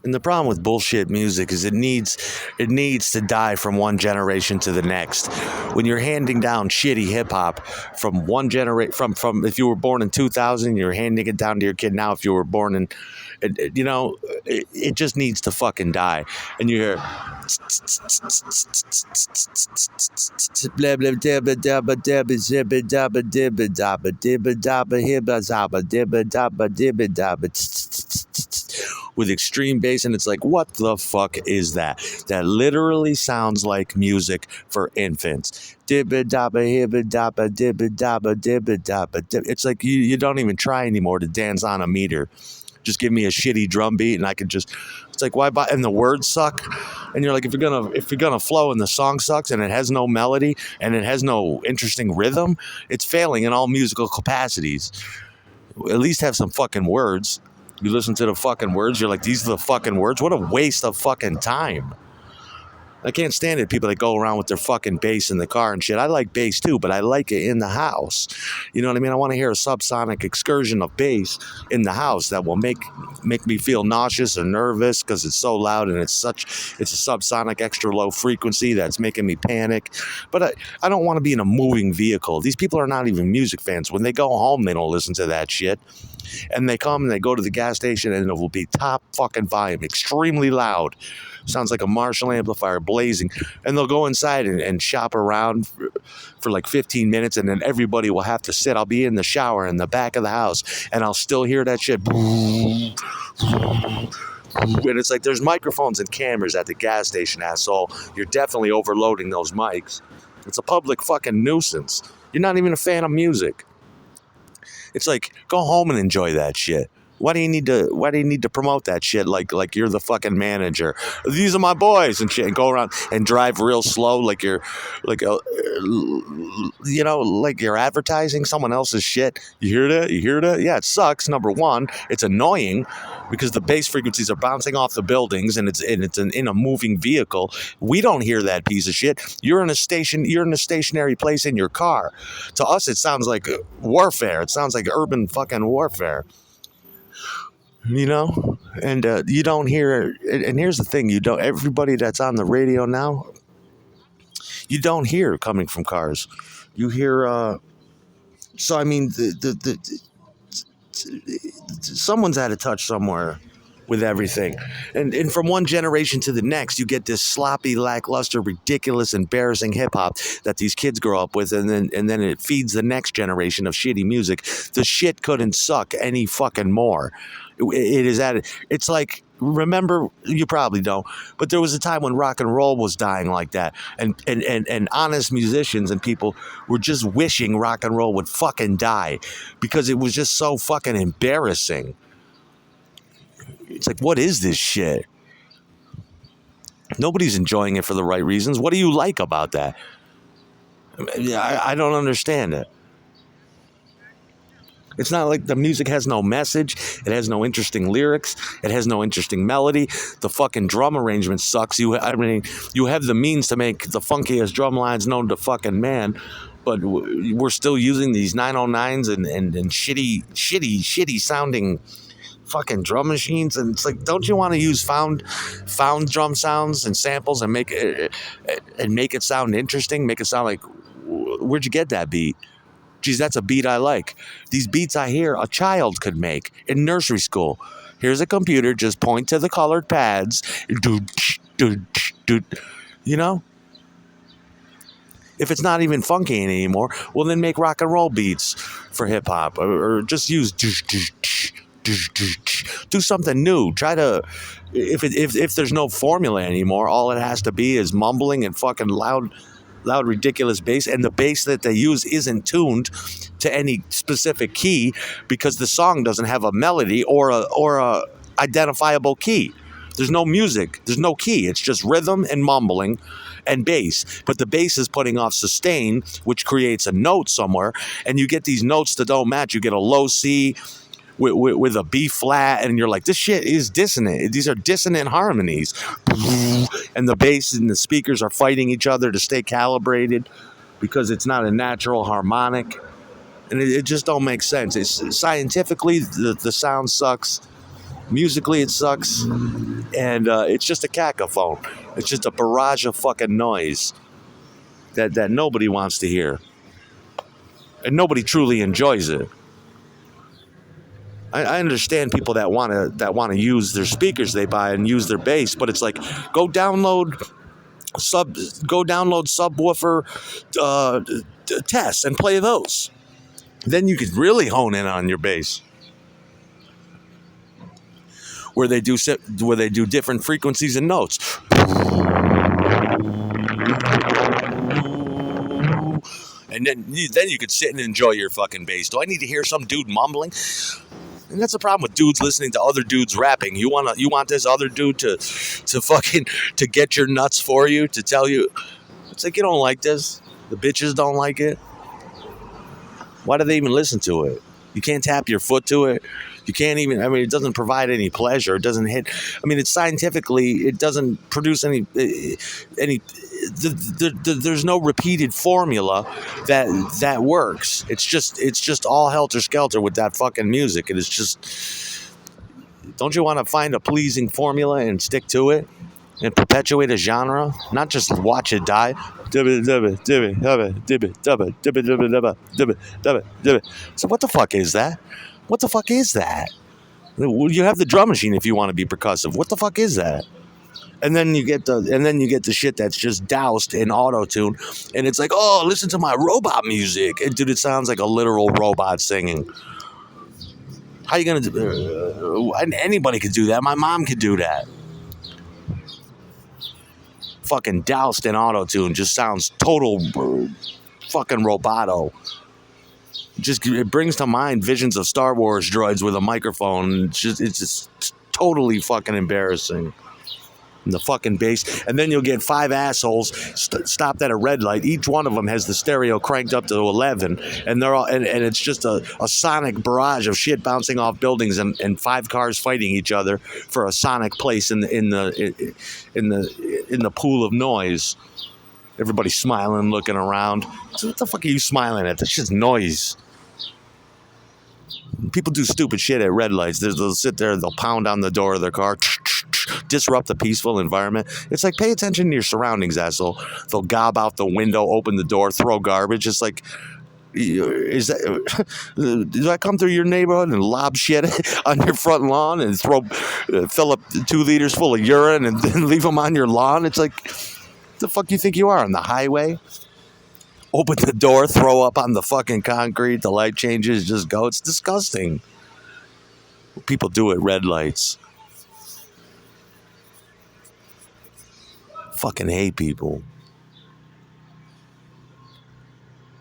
And the problem with bullshit music is it needs to die from one generation to the next. When you're handing down shitty hip hop from one generation, from if you were born in 2000, you're handing it down to your kid now. If you were born in, it just needs to fucking die. And you hear blah blah dabba dabba dabba zibba dabba dibba dabba dibba dabba hibba zabba dibba dabba dibba dabba with extreme bass, and it's like, what the fuck is that? That literally sounds like music for infants. Dibba dabba hibba dabba dibba dabba dibba dabba dibba. It's like you don't even try anymore to dance on a meter. Just give me a shitty drum beat and I could just. It's like, why buy? And the words suck. And you're like, if you're gonna flow and the song sucks and it has no melody and it has no interesting rhythm, it's failing in all musical capacities. At least have some fucking words. You listen to the fucking words, you're like, these are the fucking words? What a waste of fucking time. I can't stand it. People that go around with their fucking bass in the car and shit. I like bass too, but I like it in the house. You know what I mean? I want to hear a subsonic excursion of bass in the house that will make me feel nauseous or nervous because it's so loud and it's a subsonic extra low frequency that's making me panic. But I don't want to be in a moving vehicle. These people are not even music fans. When they go home, they don't listen to that shit. And they come and they go to the gas station and it will be top fucking volume, extremely loud. Sounds like a Marshall amplifier blazing. And they'll go inside and shop around for like 15 minutes and then everybody will have to sit. I'll be in the shower in the back of the house and I'll still hear that shit. And it's like there's microphones and cameras at the gas station, asshole. You're definitely overloading those mics. It's a public fucking nuisance. You're not even a fan of music. It's like, go home and enjoy that shit. Why do you need to promote that shit like you're the fucking manager? These are my boys and shit, and go around and drive real slow like you're like you're advertising someone else's shit. You hear that? You hear that? Yeah, it sucks. Number one, it's annoying because the bass frequencies are bouncing off the buildings and it's in a moving vehicle. We don't hear that piece of shit. You're in a stationary place in your car. To us, it sounds like warfare. It sounds like urban fucking warfare. You know, and you don't hear. And here's the thing: everybody that's on the radio now, you don't hear coming from cars. You hear. So I mean, someone's had a touch somewhere with everything, and from one generation to the next, you get this sloppy, lackluster, ridiculous, embarrassing hip hop that these kids grow up with, and then it feeds the next generation of shitty music. The shit couldn't suck any fucking more. It is at it. It's like, remember, you probably don't, but there was a time when rock and roll was dying like that, and honest musicians and people were just wishing rock and roll would fucking die because it was just so fucking embarrassing. It's like, what is this shit? Nobody's enjoying it for the right reasons. What do you like about that? I don't understand it. It's not like the music has no message. It has no interesting lyrics. It has no interesting melody. The fucking drum arrangement sucks. You have the means to make the funkiest drum lines known to fucking man, but we're still using these 909s and shitty sounding fucking drum machines. And it's like, don't you want to use found drum sounds and samples and make it sound interesting? Make it sound like, where'd you get that beat? Geez, that's a beat I like. These beats I hear a child could make in nursery school. Here's a computer, just point to the colored pads. You know? If it's not even funky anymore, well then make rock and roll beats for hip hop, or just use do something new. Try to, if there's no formula anymore, all it has to be is mumbling and fucking loud ridiculous bass, and the bass that they use isn't tuned to any specific key because the song doesn't have a melody or a identifiable key. There's no music, there's no key. It's just rhythm and mumbling and bass, but the bass is putting off sustain, which creates a note somewhere, and you get these notes that don't match. You get a low C with a B flat, and you're like, this shit is dissonant. These are dissonant harmonies. And the bass and the speakers are fighting each other to stay calibrated because it's not a natural harmonic. And it just don't make sense. It's scientifically, the sound sucks. Musically, it sucks, and it's just a cacophone. It's just a barrage of fucking noise that nobody wants to hear, and nobody truly enjoys it. I understand people that want to use their speakers they buy and use their bass, but it's like go download subwoofer tests and play those. Then you could really hone in on your bass. Where they do different frequencies and notes. And then you could sit and enjoy your fucking bass. Do I need to hear some dude mumbling? And that's the problem with dudes listening to other dudes rapping. You want this other dude to fucking to get your nuts for you, to tell you. It's like, you don't like this. The bitches don't like it. Why do they even listen to it? You can't tap your foot to it. You can't even, I mean, it doesn't provide any pleasure. It doesn't hit, I mean, it's scientifically, it doesn't produce any there's no repeated formula that works. It's just all helter skelter with that fucking music. And it's just, don't you want to find a pleasing formula and stick to it and perpetuate a genre, not just watch it die? So what the fuck is that? What the fuck is that? You have the drum machine if you want to be percussive. What the fuck is that? And then you get the shit that's just doused in auto tune, and it's like, oh, listen to my robot music, and dude, it sounds like a literal robot singing. How you gonna do? Anybody could do that. My mom could do that. Fucking doused in auto tune, just sounds total fucking roboto. It brings to mind visions of Star Wars droids with a microphone. It's just totally fucking embarrassing. And the fucking bass, and then you'll get 5 assholes stopped at a red light. Each one of them has the stereo cranked up to 11, and they're all, and it's just a sonic barrage of shit bouncing off buildings, and 5 cars fighting each other for a sonic place in the pool of noise. Everybody smiling, looking around. So what the fuck are you smiling at? That's just noise. People do stupid shit at red lights. They'll sit there, they'll pound on the door of their car, disrupt the peaceful environment. It's like, pay attention to your surroundings, asshole. They'll gob out the window, open the door, throw garbage. It's like, do I come through your neighborhood and lob shit on your front lawn and fill up 2 liters full of urine and then leave them on your lawn? It's like, the fuck you think you are, on the highway? Open the door, throw up on the fucking concrete, the light changes, just go. It's disgusting. People do at red lights. Fucking hate people.